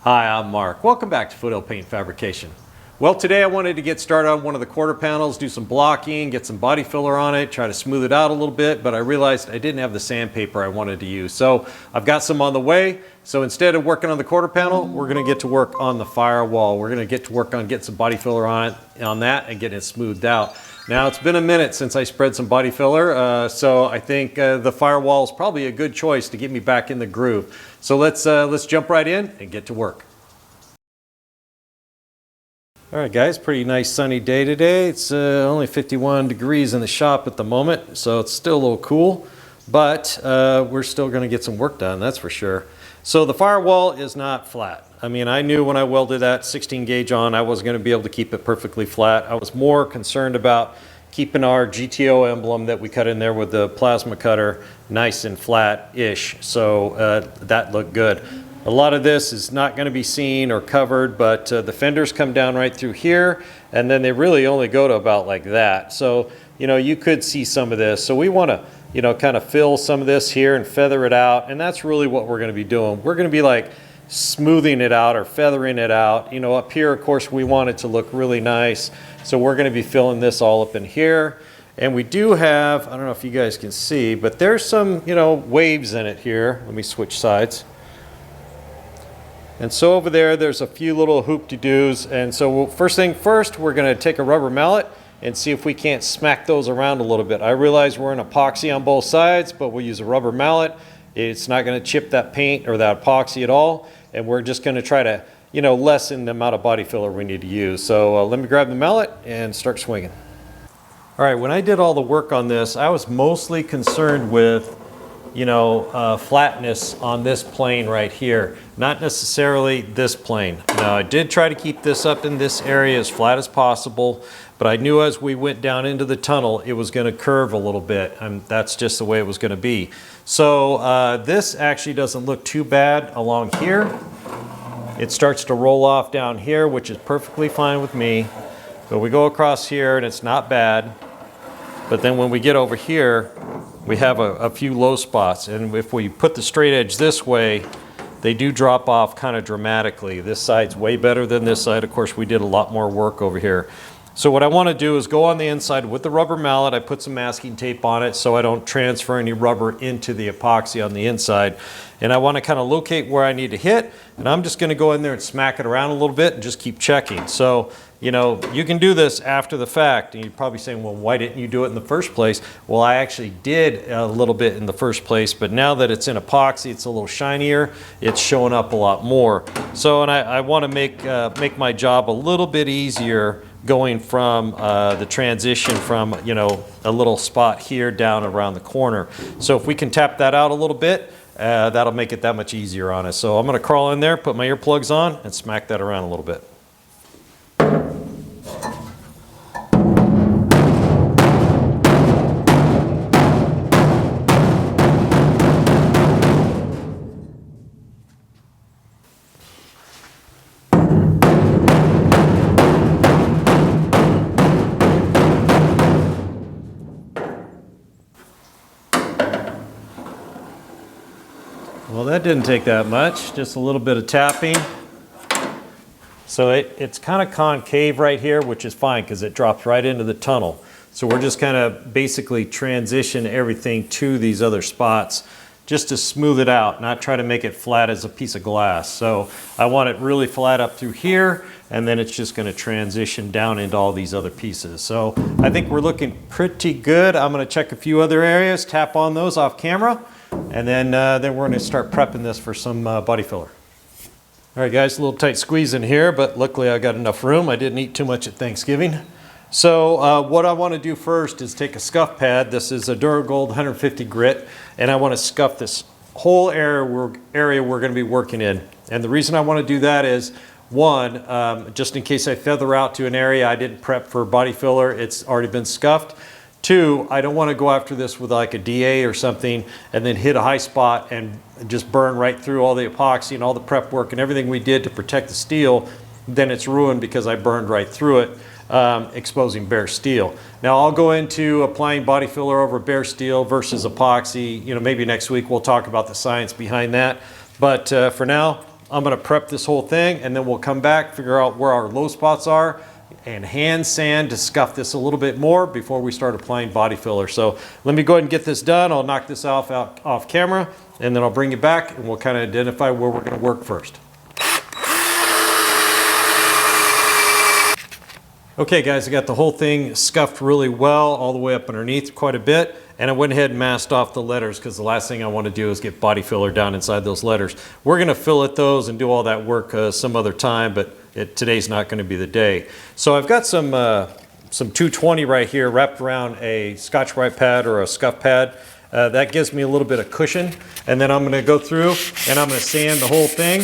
Hi, I'm Mark. Welcome back to Foothill Paint Fabrication. Well, today I wanted to get started on one of the quarter panels, do some blocking, get some body filler on it, try to smooth it out a little bit, but I realized I didn't have the sandpaper I wanted to use. So I've got some on the way. So instead of working on the quarter panel, we're gonna get to work on the firewall. We're gonna get to work on getting some body filler on it, on that and getting it smoothed out. Now, it's been a minute since I spread some body filler, so I think the firewall is probably a good choice to get me back in the groove. So let's jump right in and get to work. All right, guys, pretty nice sunny day today. It's only 51 degrees in the shop at the moment, so it's still a little cool, but we're still gonna get some work done, that's for sure. So the firewall is not flat. I mean, I knew when I welded that 16 gauge on, I wasn't gonna be able to keep it perfectly flat. I was more concerned about keeping our GTO emblem that we cut in there with the plasma cutter nice and flat-ish, so that looked good. A lot of this is not gonna be seen or covered, but the fenders come down right through here, and then they really only go to about like that. So, you know, you could see some of this. So we wanna, you know, kind of fill some of this here and feather it out, and that's really what we're gonna be doing. We're gonna be like smoothing it out or feathering it out. You know, up here, of course, we want it to look really nice. So we're gonna be filling this all up in here. And we do have, I don't know if you guys can see, but there's some, you know, waves in it here. Let me switch sides. And so over there, there's a few little hoop-de-doos. And so first thing first, we're gonna take a rubber mallet and see if we can't smack those around a little bit. I realize we're in epoxy on both sides, but we'll use a rubber mallet. It's not gonna chip that paint or that epoxy at all. And we're just gonna try to, you know, lessen the amount of body filler we need to use. So let me grab the mallet and start swinging. All right, when I did all the work on this, I was mostly concerned with, you know, flatness on this plane right here, not necessarily this plane. Now, I did try to keep this up in this area as flat as possible, but I knew as we went down into the tunnel, it was gonna curve a little bit, and that's just the way it was gonna be. So this actually doesn't look too bad along here. It starts to roll off down here, which is perfectly fine with me. But we go across here and it's not bad. But then when we get over here, we have a few low spots, and if we put the straight edge this way, they do drop off kind of dramatically. This side's way better than this side. Of course, we did a lot more work over here. So what I want to do is go on the inside with the rubber mallet. I put some masking tape on it so I don't transfer any rubber into the epoxy on the inside. And I want to kind of locate where I need to hit, and I'm just going to go in there and smack it around a little bit and just keep checking. So, you know, you can do this after the fact, and you're probably saying, well, why didn't you do it in the first place? Well, I actually did a little bit in the first place, but now that it's in epoxy, it's a little shinier, it's showing up a lot more. So, and I want to make my job a little bit easier going from the transition from, you know, a little spot here down around the corner. So if we can tap that out a little bit, that'll make it that much easier on us. So I'm gonna crawl in there, put my earplugs on, and smack that around a little bit. Well, that didn't take that much, just a little bit of tapping. So it's kind of concave right here, which is fine because it drops right into the tunnel. So we're just kind of basically transition everything to these other spots just to smooth it out, not try to make it flat as a piece of glass. So I want it really flat up through here, and then it's just gonna transition down into all these other pieces. So I think we're looking pretty good. I'm gonna check a few other areas, tap on those off camera, and then we're gonna start prepping this for some body filler. All right, guys, a little tight squeeze in here, but luckily I got enough room. I didn't eat too much at Thanksgiving. So what I want to do first is take a scuff pad. This is a Duragold 150 grit, and I want to scuff this whole area we're going to be working in. And the reason I want to do that is, one, just in case I feather out to an area I didn't prep for body filler, it's already been scuffed. Two, I don't want to go after this with like a DA or something and then hit a high spot and just burn right through all the epoxy and all the prep work and everything we did to protect the steel. Then it's ruined because I burned right through it, exposing bare steel. Now I'll go into applying body filler over bare steel versus epoxy. You know, maybe next week we'll talk about the science behind that. But for now, I'm gonna prep this whole thing and then we'll come back, figure out where our low spots are, and hand sand to scuff this a little bit more before we start applying body filler. So let me go ahead and get this done. I'll knock this off camera, and then I'll bring you back and we'll kind of identify where we're gonna work first. Okay guys, I got the whole thing scuffed really well all the way up underneath quite a bit, and I went ahead and masked off the letters because the last thing I want to do is get body filler down inside those letters. We're going to fillet those and do all that work some other time, but today's not going to be the day. So I've got some 220 right here wrapped around a Scotch-Brite pad or a scuff pad. That gives me a little bit of cushion, and then I'm going to go through and I'm going to sand the whole thing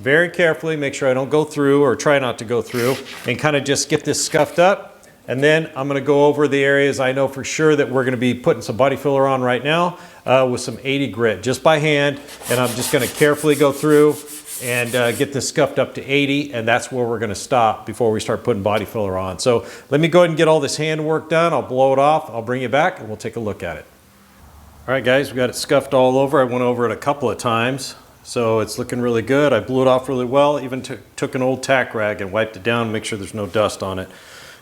very carefully, make sure I don't go through or try not to go through, and kind of just get this scuffed up. And then I'm going to go over the areas I know for sure that we're going to be putting some body filler on right now with some 80 grit just by hand, and I'm just going to carefully go through and get this scuffed up to 80, and that's where we're going to stop before we start putting body filler on. So let me go ahead and get all this hand work done. I'll blow it off, I'll bring you back, and we'll take a look at it. All right guys, we got it scuffed all over. I went over it a couple of times, so it's looking really good. I blew it off really well, even took an old tack rag and wiped it down, make sure there's no dust on it.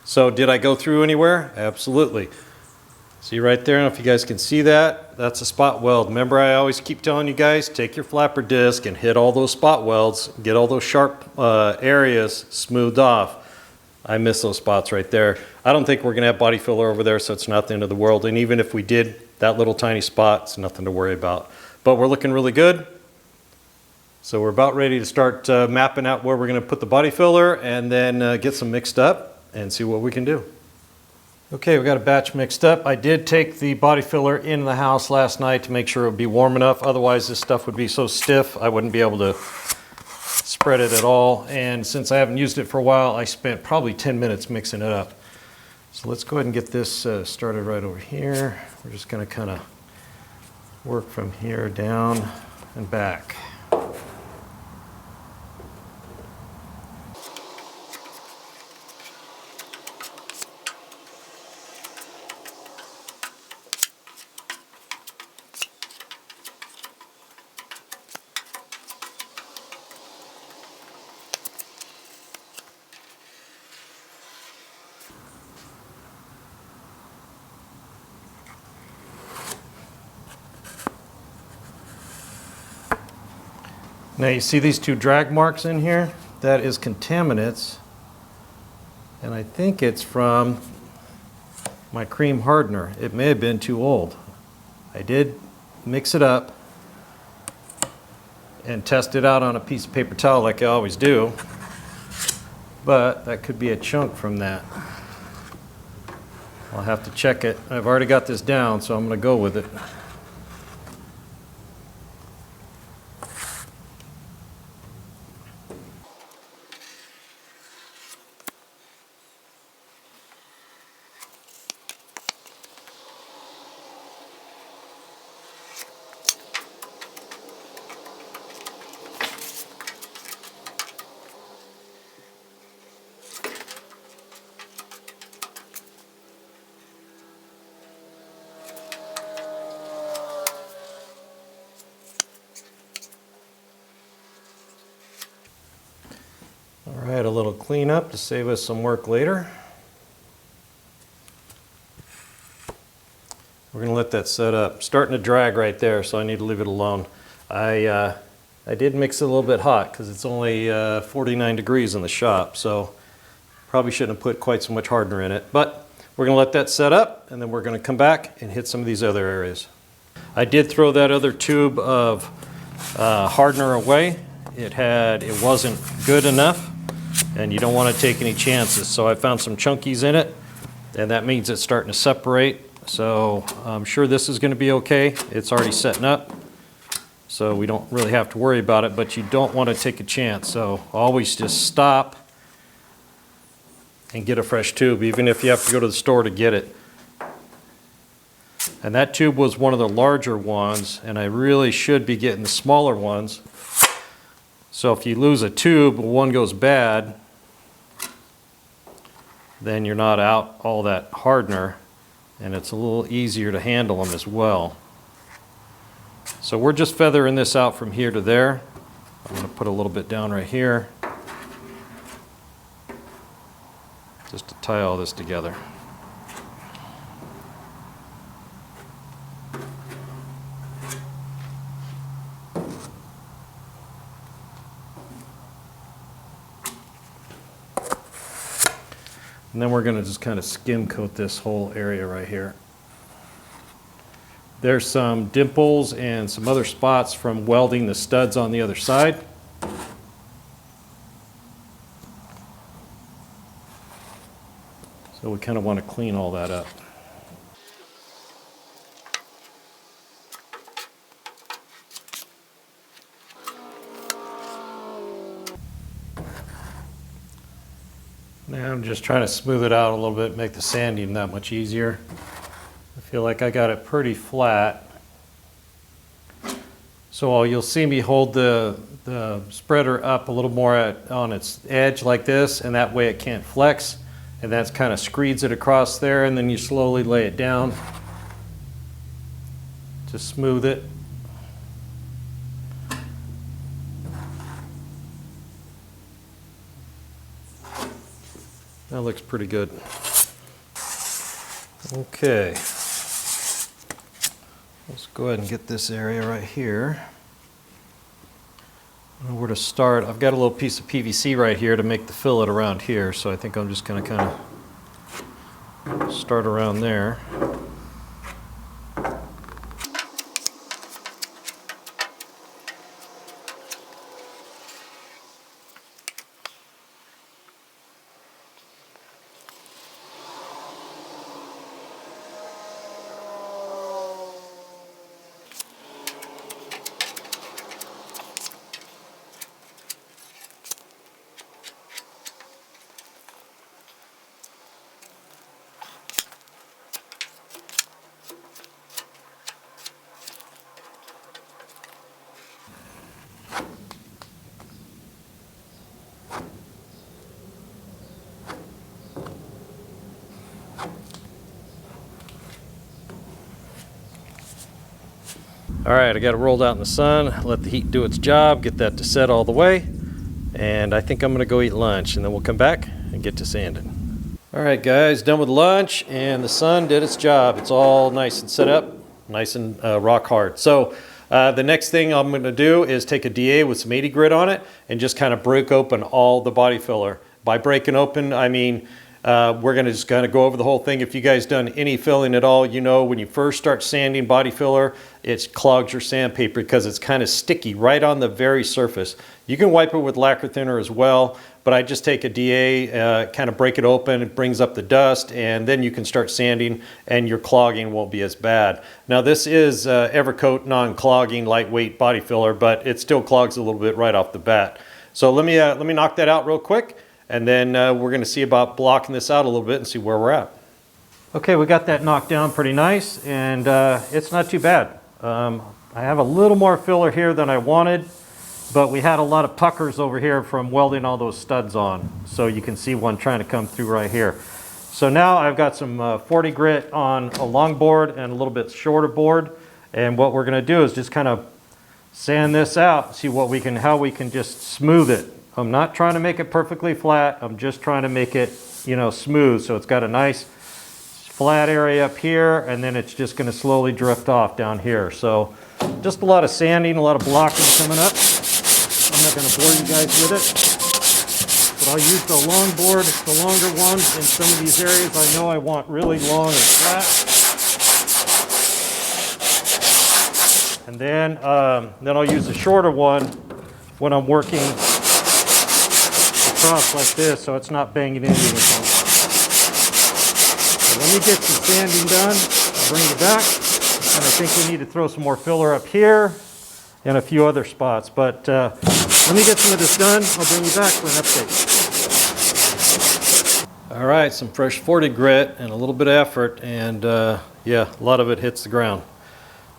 So did I go through anywhere? Absolutely. See right there, I don't know if you guys can see that. That's a spot weld. Remember, I always keep telling you guys, take your flapper disc and hit all those spot welds, get all those sharp areas smoothed off. I miss those spots right there. I don't think we're gonna have body filler over there, so it's not the end of the world. And even if we did, that little tiny spot, it's nothing to worry about. But we're looking really good. So we're about ready to start mapping out where we're gonna put the body filler and then get some mixed up and see what we can do. Okay, we got a batch mixed up. I did take the body filler in the house last night to make sure it would be warm enough. Otherwise this stuff would be so stiff, I wouldn't be able to spread it at all. And since I haven't used it for a while, I spent probably 10 minutes mixing it up. So let's go ahead and get this started right over here. We're just gonna kind of work from here down and back. Now you see these two drag marks in here? That is contaminants, and I think it's from my cream hardener. It may have been too old. I did mix it up and test it out on a piece of paper towel like I always do, but that could be a chunk from that. I'll have to check it. I've already got this down, so I'm going to go with it. All right, a little cleanup to save us some work later. We're going to let that set up. Starting to drag right there, so I need to leave it alone. I did mix it a little bit hot because it's only 49 degrees in the shop, so probably shouldn't have put quite so much hardener in it. But we're going to let that set up, and then we're going to come back and hit some of these other areas. I did throw that other tube of hardener away. It wasn't good enough, and you don't want to take any chances. So I found some chunkies in it, and that means it's starting to separate. So I'm sure this is going to be okay. It's already setting up, so we don't really have to worry about it, but you don't want to take a chance. So always just stop and get a fresh tube, even if you have to go to the store to get it. And that tube was one of the larger ones, and I really should be getting the smaller ones. So if you lose a tube, one goes bad, then you're not out all that hardener, and it's a little easier to handle them as well. So we're just feathering this out from here to there. I'm going to put a little bit down right here just to tie all this together. And then we're going to just kind of skim coat this whole area right here. There's some dimples and some other spots from welding the studs on the other side. So we kind of want to clean all that up. Now I'm just trying to smooth it out a little bit, make the sanding that much easier. I feel like I got it pretty flat. So you'll see me hold the spreader up a little more on its edge like this, and that way it can't flex. And that's kind of screeds it across there, and then you slowly lay it down to smooth it. That looks pretty good. Okay. Let's go ahead and get this area right here. I don't know where to start. I've got a little piece of PVC right here to make the fillet around here, so I think I'm just going to kind of start around there. All right, I got it rolled out in the sun, let the heat do its job, get that to set all the way, and I think I'm gonna go eat lunch, and then we'll come back and get to sanding. All right, guys, done with lunch, and the sun did its job. It's all nice and set up, nice and rock hard. So the next thing I'm gonna do is take a DA with some 80 grit on it and just kind of break open all the body filler. By breaking open, I mean we're going to just kind of go over the whole thing. If you guys done any filling at all, you know when you first start sanding body filler, it clogs your sandpaper because it's kind of sticky right on the very surface. You can wipe it with lacquer thinner as well, but I just take a DA, kind of break it open, it brings up the dust, and then you can start sanding and your clogging won't be as bad. Now this is Evercoat non-clogging lightweight body filler, but it still clogs a little bit right off the bat. So let me knock that out real quick. And then we're going to see about blocking this out a little bit and see where we're at. Okay, we got that knocked down pretty nice, and it's not too bad. I have a little more filler here than I wanted, but we had a lot of puckers over here from welding all those studs on. So you can see one trying to come through right here. So now I've got some 40 grit on a long board and a little bit shorter board. And what we're going to do is just kind of sand this out, see what how we can just smooth it. I'm not trying to make it perfectly flat. I'm just trying to make it, you know, smooth. So it's got a nice flat area up here, and then it's just going to slowly drift off down here. So just a lot of sanding, a lot of blocking coming up. I'm not going to bore you guys with it, but I'll use the long board, the longer one, in some of these areas I know I want really long and flat. And then I'll use the shorter one when I'm working across like this, so it's not banging into anything. So let me get some sanding done. I'll bring it back, and I think we need to throw some more filler up here and a few other spots. But let me get some of this done. I'll bring you back for an update. All right, some fresh 40 grit and a little bit of effort, and yeah, a lot of it hits the ground.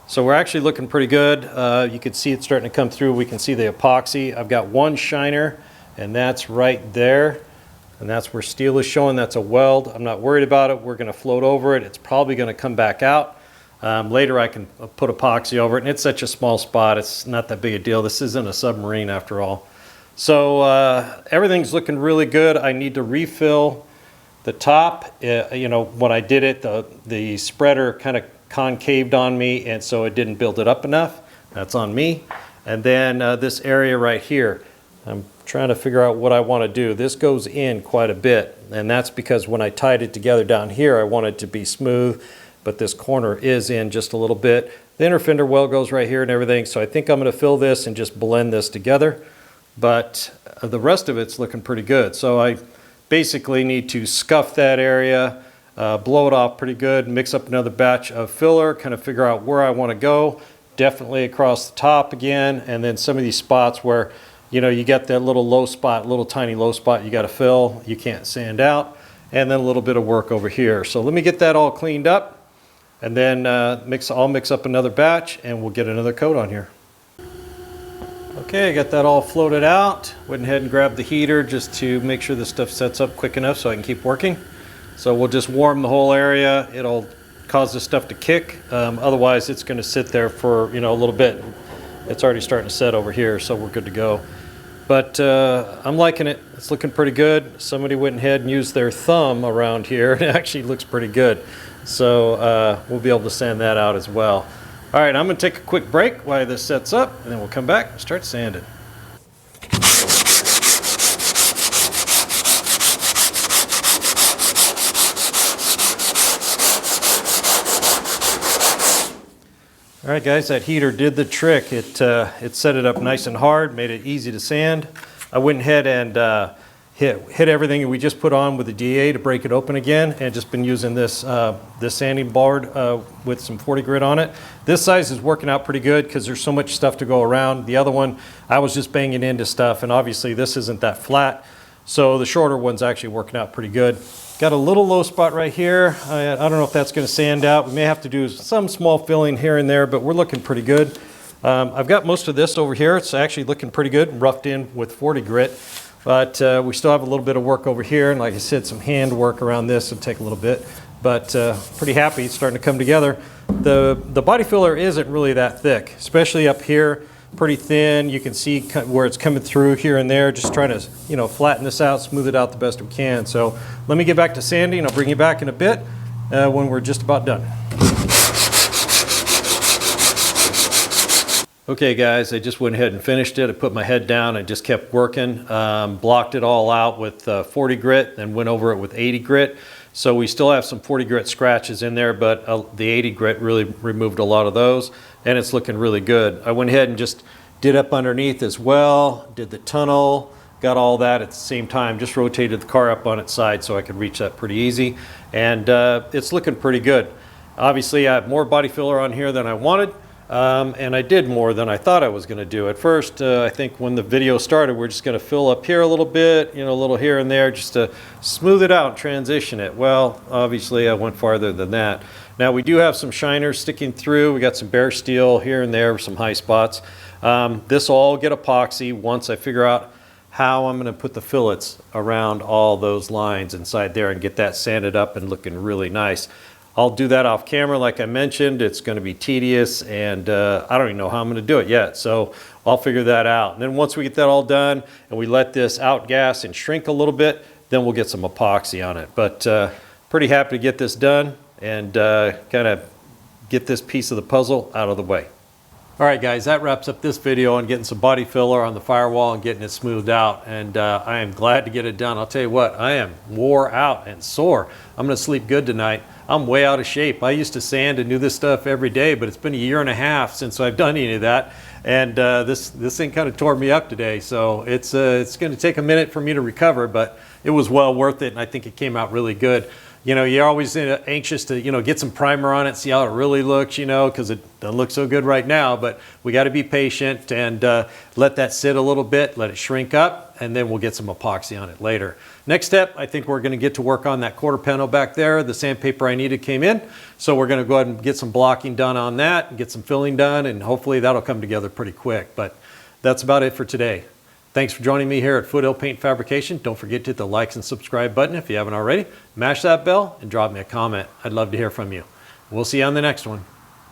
So we're actually looking pretty good. You can see it starting to come through. We can see the epoxy. I've got one shiner, and that's right there, and that's where steel is showing. That's a weld. I'm not worried about it. We're going to float over it. It's probably going to come back out. Later I can put epoxy over it, and it's such a small spot, it's not that big a deal. This isn't a submarine after all. So everything's looking really good. I need to refill the top. You know, when I did it, the spreader kind of concaved on me, and so it didn't build it up enough. That's on me. And then this area right here, I'm trying to figure out what I want to do. This goes in quite a bit, and that's because when I tied it together down here, I want it to be smooth, but this corner is in just a little bit. The inner fender well goes right here and everything, so I think I'm going to fill this and just blend this together, but the rest of it's looking pretty good. So I basically need to scuff that area, blow it off pretty good, mix up another batch of filler, kind of figure out where I want to go, definitely across the top again, and then some of these spots where, you know, you get that little low spot, little tiny low spot you got to fill, you can't sand out, and then a little bit of work over here. So let me get that all cleaned up, and then I'll mix up another batch, and we'll get another coat on here. Okay, I got that all floated out. Went ahead and grabbed the heater just to make sure this stuff sets up quick enough so I can keep working. So we'll just warm the whole area. It'll cause this stuff to kick. Otherwise, it's going to sit there for, you know, a little bit. It's already starting to set over here, so we're good to go. But I'm liking it. It's looking pretty good. Somebody went ahead and used their thumb around here. It actually looks pretty good. So we'll be able to sand that out as well. All right, I'm going to take a quick break while this sets up, and then we'll come back and start sanding. All right, guys, that heater did the trick. It set it up nice and hard, made it easy to sand. I went ahead and hit everything we just put on with the DA to break it open again, and just been using this sanding board with some 40 grit on it. This size is working out pretty good because there's so much stuff to go around. The other one, I was just banging into stuff, and obviously this isn't that flat, so the shorter one's actually working out pretty good. Got a little low spot right here. I don't know if that's going to sand out. We may have to do some small filling here and there, but we're looking pretty good. I've got most of this over here. It's actually looking pretty good, roughed in with 40 grit. But we still have a little bit of work over here. And like I said, some hand work around this will take a little bit. But pretty happy. It's starting to come together. The body filler isn't really that thick, especially up here. Pretty thin. You can see where it's coming through here and there. Just trying to, you know, flatten this out, smooth it out the best we can. So let me get back to sanding. I'll bring you back in a bit when we're just about done. Okay, guys, I just went ahead and finished it. I put my head down. I just kept working. Blocked it all out with 40 grit, then went over it with 80 grit. So we still have some 40 grit scratches in there, but the 80 grit really removed a lot of those, and it's looking really good. I went ahead and just did up underneath as well, did the tunnel, got all that at the same time, just rotated the car up on its side so I could reach that pretty easy, and it's looking pretty good. Obviously, I have more body filler on here than I wanted, and I did more than I thought I was going to do. At first, I think when the video started, we're just going to fill up here a little bit, you know, a little here and there, just to smooth it out and transition it. Well, obviously, I went farther than that. Now, we do have some shiners sticking through. We got some bare steel here and there, some high spots. This will all get epoxy once I figure out how I'm going to put the fillets around all those lines inside there and get that sanded up and looking really nice. I'll do that off camera, like I mentioned. It's going to be tedious, and I don't even know how I'm going to do it yet, so I'll figure that out. And then once we get that all done and we let this outgas and shrink a little bit, then we'll get some epoxy on it. But pretty happy to get this done and kind of get this piece of the puzzle out of the way. All right, guys, that wraps up this video on getting some body filler on the firewall and getting it smoothed out. And I am glad to get it done. I'll tell you what, I am wore out and sore. I'm going to sleep good tonight. I'm way out of shape. I used to sand and do this stuff every day, but it's been a year and a half since I've done any of that. And this thing kind of tore me up today. So it's going to take a minute for me to recover, but it was well worth it. And I think it came out really good. You know, you're always anxious to, you know, get some primer on it, see how it really looks, you know, because it doesn't look so good right now. But we got to be patient and let that sit a little bit, let it shrink up, and then we'll get some epoxy on it later. Next step, I think we're going to get to work on that quarter panel back there. The sandpaper I needed came in, so we're going to go ahead and get some blocking done on that and get some filling done, and hopefully that'll come together pretty quick. But that's about it for today. Thanks for joining me here at Foothill Paint Fabrication. Don't forget to hit the likes and subscribe button if you haven't already. Mash that bell and drop me a comment. I'd love to hear from you. We'll see you on the next one.